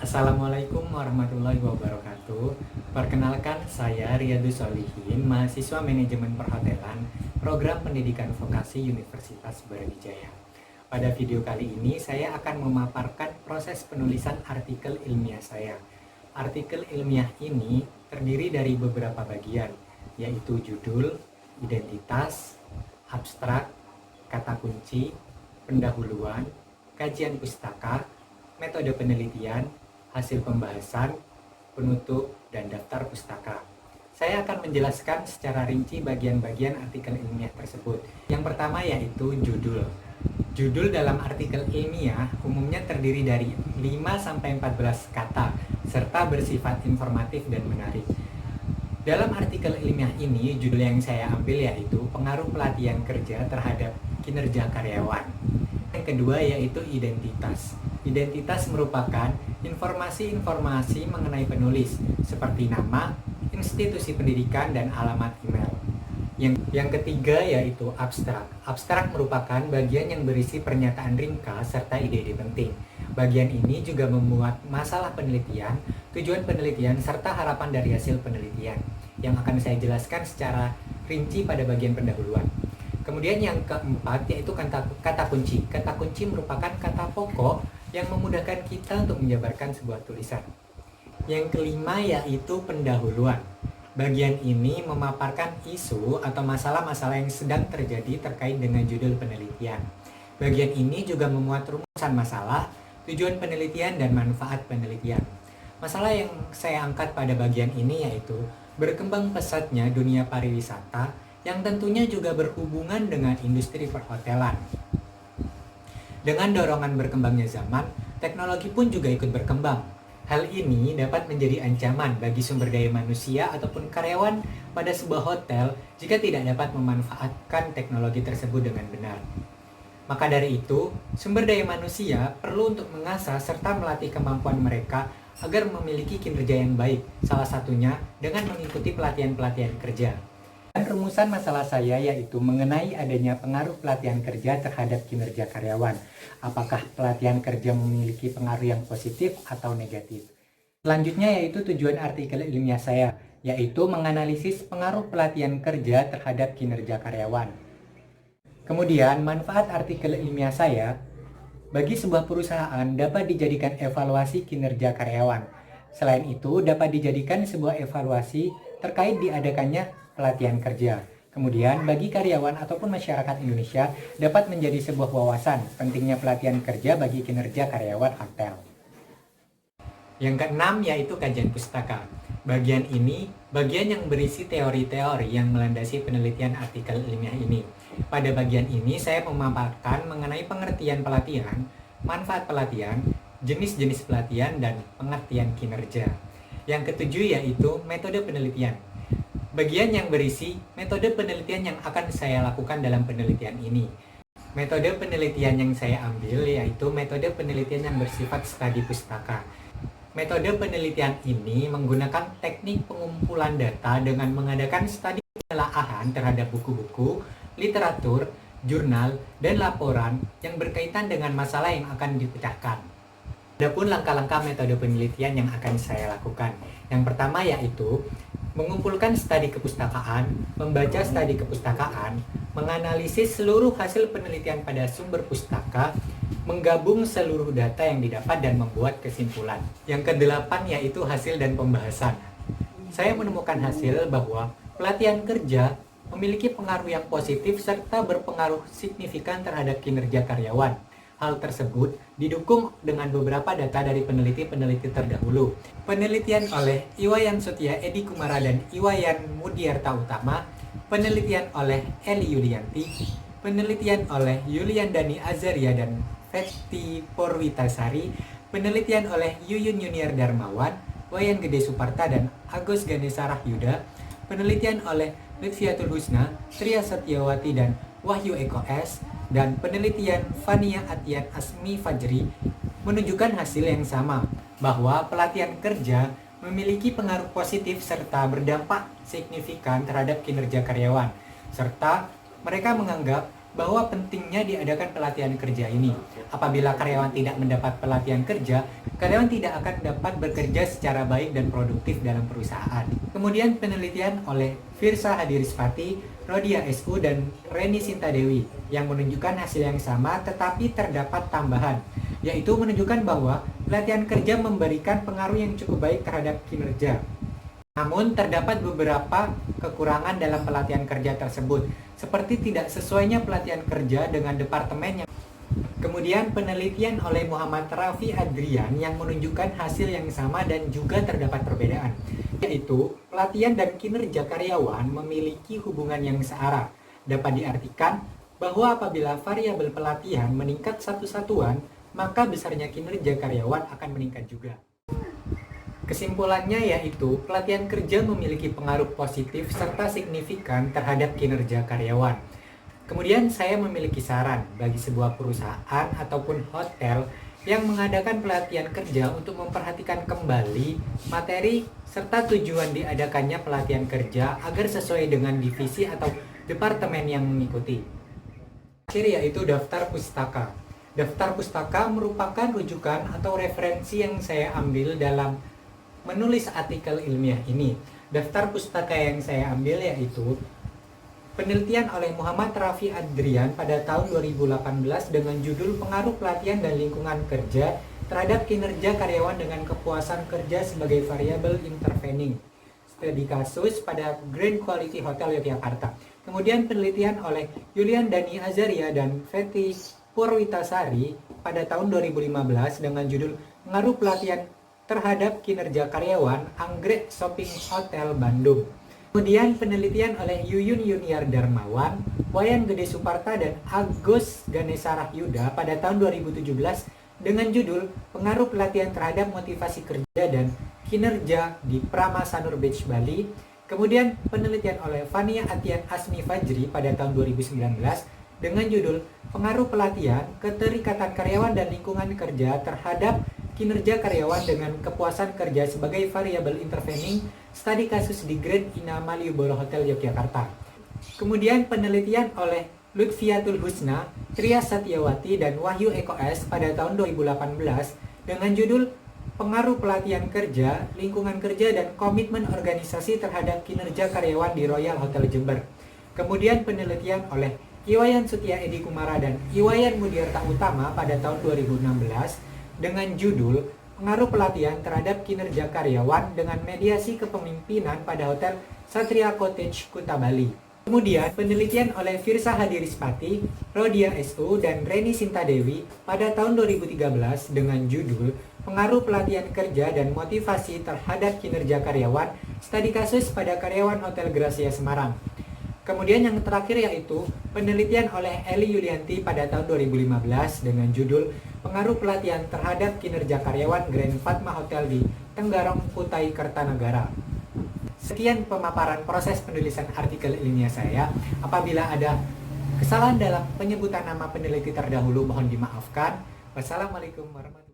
Assalamualaikum warahmatullahi wabarakatuh. Perkenalkan, saya Riyadus Solihin, mahasiswa Manajemen Perhotelan, Program Pendidikan Vokasi Universitas Brawijaya. Pada video kali ini, saya akan memaparkan proses penulisan artikel ilmiah saya. Artikel ilmiah ini terdiri dari beberapa bagian, yaitu judul, identitas, abstrak, kata kunci, pendahuluan, kajian pustaka, metode penelitian, hasil pembahasan, penutup, dan daftar pustaka. Saya akan menjelaskan secara rinci bagian-bagian artikel ilmiah tersebut. Yang pertama yaitu judul. Judul dalam artikel ilmiah umumnya terdiri dari 5-14 kata, serta bersifat informatif dan menarik. Dalam artikel ilmiah ini, judul yang saya ambil yaitu pengaruh pelatihan kerja terhadap kinerja karyawan. Yang kedua yaitu identitas. Identitas merupakan informasi-informasi mengenai penulis, seperti nama, institusi pendidikan, dan alamat email. Yang ketiga yaitu abstrak. Abstrak merupakan bagian yang berisi pernyataan ringkas serta ide-ide penting. Bagian ini juga memuat masalah penelitian, tujuan penelitian, serta harapan dari hasil penelitian, yang akan saya jelaskan secara rinci pada bagian pendahuluan. Kemudian yang keempat yaitu kata kunci. Kata kunci merupakan kata pokok yang memudahkan kita untuk menjabarkan sebuah tulisan. Yang kelima yaitu pendahuluan. Bagian ini memaparkan isu atau masalah-masalah yang sedang terjadi terkait dengan judul penelitian. Bagian ini juga memuat rumusan masalah, tujuan penelitian, dan manfaat penelitian. Masalah yang saya angkat pada bagian ini yaitu berkembang pesatnya dunia pariwisata yang tentunya juga berhubungan dengan industri perhotelan. Dengan dorongan berkembangnya zaman, teknologi pun juga ikut berkembang. Hal ini dapat menjadi ancaman bagi sumber daya manusia ataupun karyawan pada sebuah hotel jika tidak dapat memanfaatkan teknologi tersebut dengan benar. Maka dari itu, sumber daya manusia perlu untuk mengasah serta melatih kemampuan mereka agar memiliki kinerja yang baik, salah satunya dengan mengikuti pelatihan-pelatihan kerja. Rumusan masalah saya yaitu mengenai adanya pengaruh pelatihan kerja terhadap kinerja karyawan. Apakah pelatihan kerja memiliki pengaruh yang positif atau negatif? Selanjutnya yaitu tujuan artikel ilmiah saya, yaitu menganalisis pengaruh pelatihan kerja terhadap kinerja karyawan. Kemudian manfaat artikel ilmiah saya bagi sebuah perusahaan dapat dijadikan evaluasi kinerja karyawan. Selain itu dapat dijadikan sebuah evaluasi terkait diadakannya pelatihan kerja. Kemudian bagi karyawan ataupun masyarakat Indonesia dapat menjadi sebuah wawasan pentingnya pelatihan kerja bagi kinerja karyawan hotel. Yang keenam yaitu kajian pustaka. Bagian ini bagian yang berisi teori-teori yang melandasi penelitian artikel ilmiah ini. Pada bagian ini saya memaparkan mengenai pengertian pelatihan, manfaat pelatihan, jenis-jenis pelatihan, dan pengertian kinerja. Yang ketujuh yaitu metode penelitian. Bagian yang berisi metode penelitian yang akan saya lakukan dalam penelitian ini. Metode penelitian yang saya ambil yaitu metode penelitian yang bersifat studi pustaka. Metode penelitian ini menggunakan teknik pengumpulan data dengan mengadakan studi penelaahan terhadap buku-buku, literatur, jurnal, dan laporan yang berkaitan dengan masalah yang akan dipecahkan. Adapun langkah-langkah metode penelitian yang akan saya lakukan. Yang pertama yaitu mengumpulkan studi kepustakaan, membaca studi kepustakaan, menganalisis seluruh hasil penelitian pada sumber pustaka, menggabung seluruh data yang didapat dan membuat kesimpulan. Yang kedelapan yaitu hasil dan pembahasan. Saya menemukan hasil bahwa pelatihan kerja memiliki pengaruh yang positif serta berpengaruh signifikan terhadap kinerja karyawan. Hal tersebut didukung dengan beberapa data dari peneliti-peneliti terdahulu. Penelitian oleh Iwayan Setia Edi Kumara dan Iwayan Mudiarta Utama, penelitian oleh Eli Yulianti, penelitian oleh Yulian Dani Azaria dan Festi Porwitasari, penelitian oleh Yuyun Yuniar Darmawan, Wayan Gede Suparta dan Agus Ganesha Rahyuda, penelitian oleh Lutfiatul Husna, Tria Satyawati dan Wahyu Eko S, dan penelitian Fania Atian Asmi Fajri menunjukkan hasil yang sama, bahwa pelatihan kerja memiliki pengaruh positif serta berdampak signifikan terhadap kinerja karyawan, serta mereka menganggap bahwa pentingnya diadakan pelatihan kerja ini. Apabila karyawan tidak mendapat pelatihan kerja, karyawan tidak akan dapat bekerja secara baik dan produktif dalam perusahaan. Kemudian penelitian oleh Firsa Hadirispati, Rodia SU, dan Reni Sintadewi yang menunjukkan hasil yang sama tetapi terdapat tambahan, yaitu menunjukkan bahwa pelatihan kerja memberikan pengaruh yang cukup baik terhadap kinerja. Namun, terdapat beberapa kekurangan dalam pelatihan kerja tersebut, seperti tidak sesuainya pelatihan kerja dengan departemen yang. Kemudian, penelitian oleh Muhammad Rafi Adrian yang menunjukkan hasil yang sama dan juga terdapat perbedaan, yaitu pelatihan dan kinerja karyawan memiliki hubungan yang searah. Dapat diartikan bahwa apabila variabel pelatihan meningkat satu satuan, maka besarnya kinerja karyawan akan meningkat juga. Kesimpulannya yaitu pelatihan kerja memiliki pengaruh positif serta signifikan terhadap kinerja karyawan. Kemudian saya memiliki saran bagi sebuah perusahaan ataupun hotel yang mengadakan pelatihan kerja untuk memperhatikan kembali materi serta tujuan diadakannya pelatihan kerja agar sesuai dengan divisi atau departemen yang mengikuti. Akhir yaitu daftar pustaka. Daftar pustaka merupakan rujukan atau referensi yang saya ambil dalam menulis artikel ilmiah ini. Daftar pustaka yang saya ambil yaitu penelitian oleh Muhammad Rafi Adrian pada tahun 2018 dengan judul Pengaruh Pelatihan dan Lingkungan Kerja terhadap Kinerja Karyawan dengan Kepuasan Kerja sebagai Variabel Intervening. Studi kasus pada Grand Quality Hotel Yogyakarta. Kemudian penelitian oleh Yulian Dani Azaria dan Feti Purwitasari pada tahun 2015 dengan judul Pengaruh Pelatihan terhadap Kinerja Karyawan Anggrek Shopping Hotel Bandung. Kemudian penelitian oleh Yuyun Yuniar Darmawan, Wayan Gede Suparta, dan Agus Ganesarah Yuda pada tahun 2017 dengan judul Pengaruh Pelatihan terhadap Motivasi Kerja dan Kinerja di Prama Sanur Beach Bali. Kemudian penelitian oleh Fania Atian Asmi Fajri pada tahun 2019 dengan judul Pengaruh Pelatihan, Keterikatan Karyawan dan Lingkungan Kerja terhadap Kinerja Karyawan dengan Kepuasan Kerja sebagai Variabel Intervening, studi kasus di Grand Ina Malioboro Hotel Yogyakarta. Kemudian penelitian oleh Lutfiatul Husna, Tria Satyawati, dan Wahyu Eko S pada tahun 2018 dengan judul Pengaruh Pelatihan Kerja, Lingkungan Kerja, dan Komitmen Organisasi terhadap Kinerja Karyawan di Royal Hotel Jember. Kemudian penelitian oleh Iwayan Sutia Edi Kumara dan Iwayan Mudiarta Utama pada tahun 2016 dengan judul Pengaruh Pelatihan terhadap Kinerja Karyawan dengan Mediasi Kepemimpinan pada Hotel Satria Cottage, Kuta Bali. Kemudian penelitian oleh Firsa Hadirispati, Rodia SU, dan Reni Sintadewi pada tahun 2013 dengan judul Pengaruh Pelatihan Kerja dan Motivasi terhadap Kinerja Karyawan, studi kasus pada karyawan Hotel Gracia Semarang. Kemudian yang terakhir yaitu penelitian oleh Eli Yulianti pada tahun 2015 dengan judul Pengaruh Pelatihan terhadap Kinerja Karyawan Grand Fatma Hotel di Tenggarong, Kutai Kertanegara. Sekian pemaparan proses penulisan artikel ilmiah saya. Apabila ada kesalahan dalam penyebutan nama peneliti terdahulu, mohon dimaafkan. Wassalamualaikum warahmatullahi wabarakatuh.